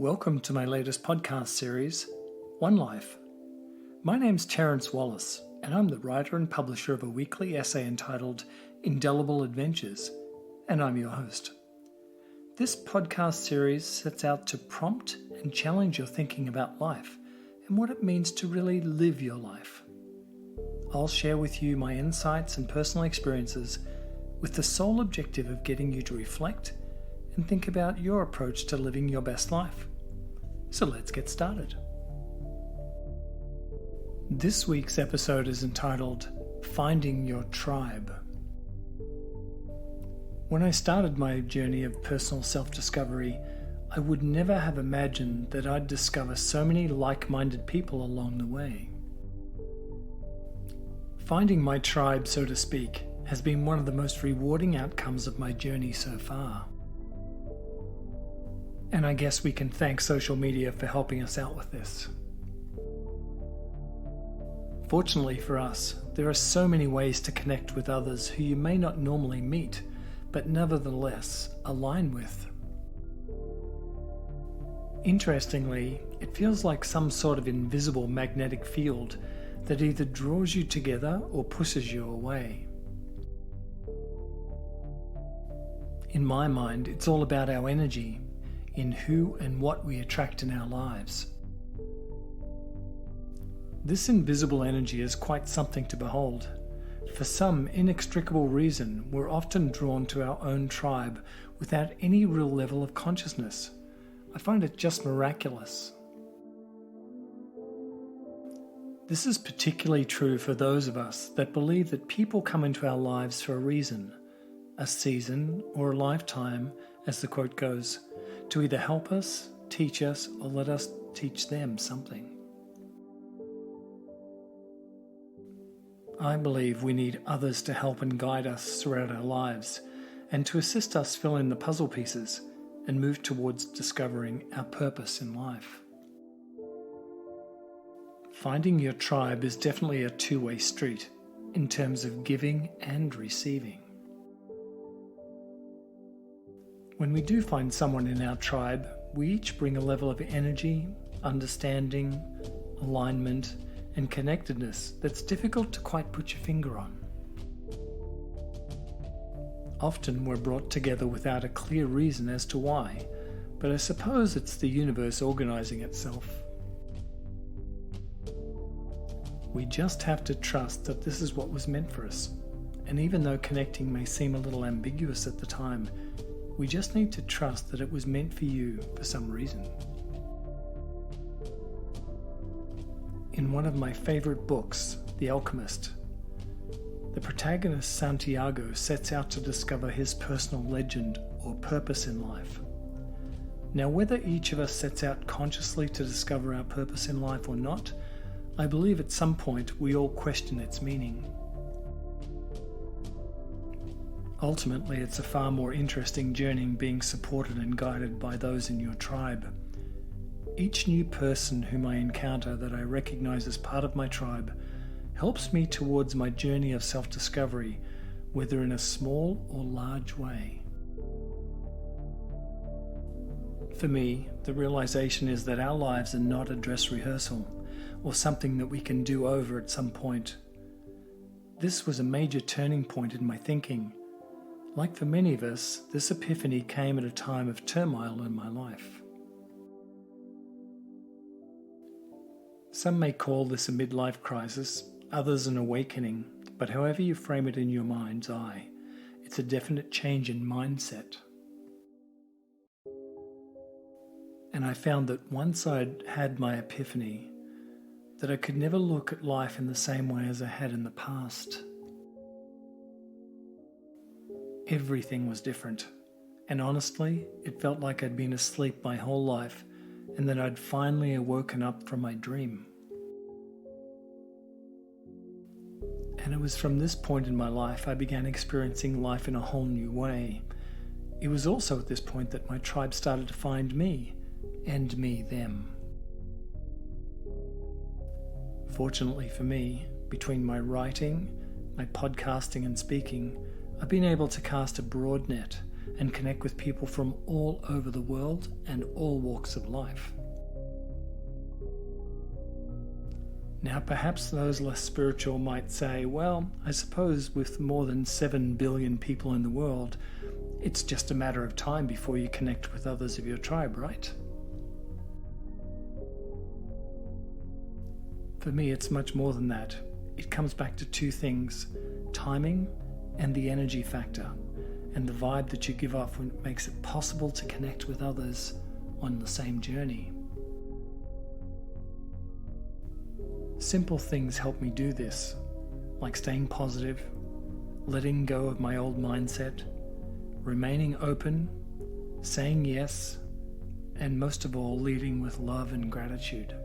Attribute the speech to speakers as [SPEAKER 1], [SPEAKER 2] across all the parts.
[SPEAKER 1] Welcome to my latest podcast series, One Life. My name's Terence Wallace, and I'm the writer and publisher of a weekly essay entitled Indelible Adventures, and I'm your host. This podcast series sets out to prompt and challenge your thinking about life and what it means to really live your life. I'll share with you my insights and personal experiences with the sole objective of getting you to reflect and think about your approach to living your best life. So let's get started. This week's episode is entitled Finding Your Tribe. When I started my journey of personal self-discovery, I would never have imagined that I'd discover so many like-minded people along the way. Finding my tribe, so to speak, has been one of the most rewarding outcomes of my journey so far. And I guess we can thank social media for helping us out with this. Fortunately for us, there are so many ways to connect with others who you may not normally meet, but nevertheless align with. Interestingly, it feels like some sort of invisible magnetic field that either draws you together or pushes you away. In my mind, it's all about our energy, in who and what we attract in our lives. This invisible energy is quite something to behold. For some inextricable reason, we're often drawn to our own tribe without any real level of consciousness. I find it just miraculous. This is particularly true for those of us that believe that people come into our lives for a reason, a season, or a lifetime, as the quote goes, to either help us, teach us, or let us teach them something. I believe we need others to help and guide us throughout our lives and to assist us fill in the puzzle pieces and move towards discovering our purpose in life. Finding your tribe is definitely a two-way street in terms of giving and receiving. When we do find someone in our tribe, we each bring a level of energy, understanding, alignment, and connectedness that's difficult to quite put your finger on. Often we're brought together without a clear reason as to why, but I suppose it's the universe organizing itself. We just have to trust that this is what was meant for us, and even though connecting may seem a little ambiguous at the time, we just need to trust that it was meant for you for some reason. In one of my favorite books, The Alchemist, the protagonist Santiago sets out to discover his personal legend or purpose in life. Now, whether each of us sets out consciously to discover our purpose in life or not, I believe at some point we all question its meaning. Ultimately, it's a far more interesting journey being supported and guided by those in your tribe. Each new person whom I encounter that I recognize as part of my tribe helps me towards my journey of self-discovery, whether in a small or large way. For me, the realization is that our lives are not a dress rehearsal or something that we can do over at some point. This was a major turning point in my thinking. Like for many of us, this epiphany came at a time of turmoil in my life. Some may call this a midlife crisis, others an awakening, but however you frame it in your mind's eye, it's a definite change in mindset. And I found that once I'd had my epiphany, that I could never look at life in the same way as I had in the past. Everything was different, and honestly, it felt like I'd been asleep my whole life and that I'd finally awoken up from my dream. And it was from this point in my life I began experiencing life in a whole new way. It was also at this point that my tribe started to find me, and me them. Fortunately for me, between my writing, my podcasting and speaking, I've been able to cast a broad net and connect with people from all over the world and all walks of life. Now, perhaps those less spiritual might say, well, I suppose with more than 7 billion people in the world, it's just a matter of time before you connect with others of your tribe, right? For me, it's much more than that. It comes back to two things: timing and the energy factor, and the vibe that you give off when it makes it possible to connect with others on the same journey. Simple things help me do this, like staying positive, letting go of my old mindset, remaining open, saying yes, and most of all, leading with love and gratitude.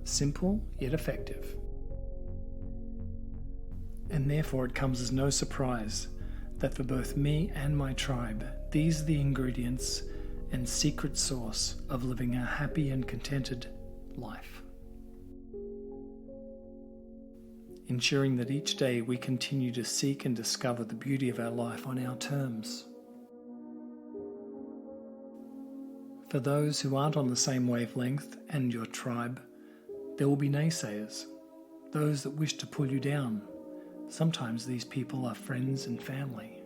[SPEAKER 1] Simple yet effective. And therefore it comes as no surprise that for both me and my tribe, these are the ingredients and secret sauce of living a happy and contented life. Ensuring that each day we continue to seek and discover the beauty of our life on our terms. For those who aren't on the same wavelength and your tribe, there will be naysayers, those that wish to pull you down. Sometimes these people are friends and family.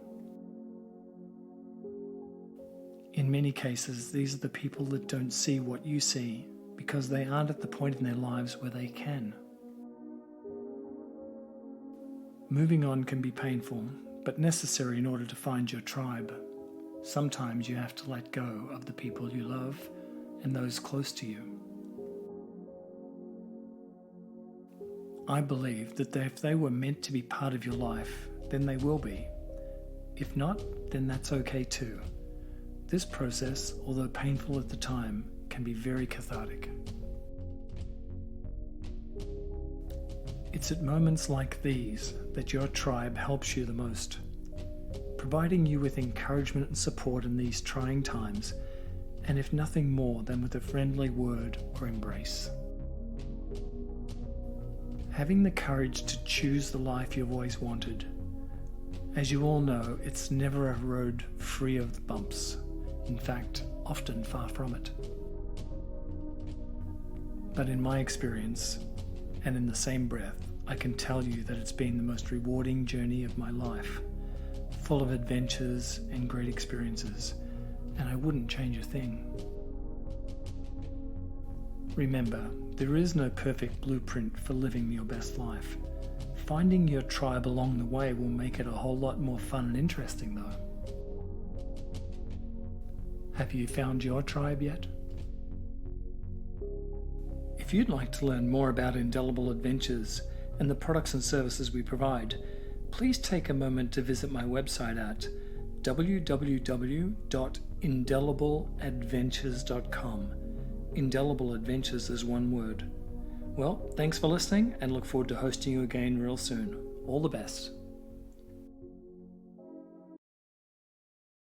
[SPEAKER 1] In many cases, these are the people that don't see what you see because they aren't at the point in their lives where they can. Moving on can be painful, but necessary in order to find your tribe. Sometimes you have to let go of the people you love and those close to you. I believe that if they were meant to be part of your life, then they will be. If not, then that's okay too. This process, although painful at the time, can be very cathartic. It's at moments like these that your tribe helps you the most, providing you with encouragement and support in these trying times, and if nothing more than with a friendly word or embrace. Having the courage to choose the life you've always wanted. As you all know, it's never a road free of bumps. In fact, often far from it. But in my experience, and in the same breath, I can tell you that it's been the most rewarding journey of my life, full of adventures and great experiences, and I wouldn't change a thing. Remember, there is no perfect blueprint for living your best life. Finding your tribe along the way will make it a whole lot more fun and interesting though. Have you found your tribe yet? If you'd like to learn more about Indelible Adventures and the products and services we provide, please take a moment to visit my website at www.indelibleadventures.com. Indelible Adventures is one word. Well, thanks for listening and look forward to hosting you again real soon. All the best.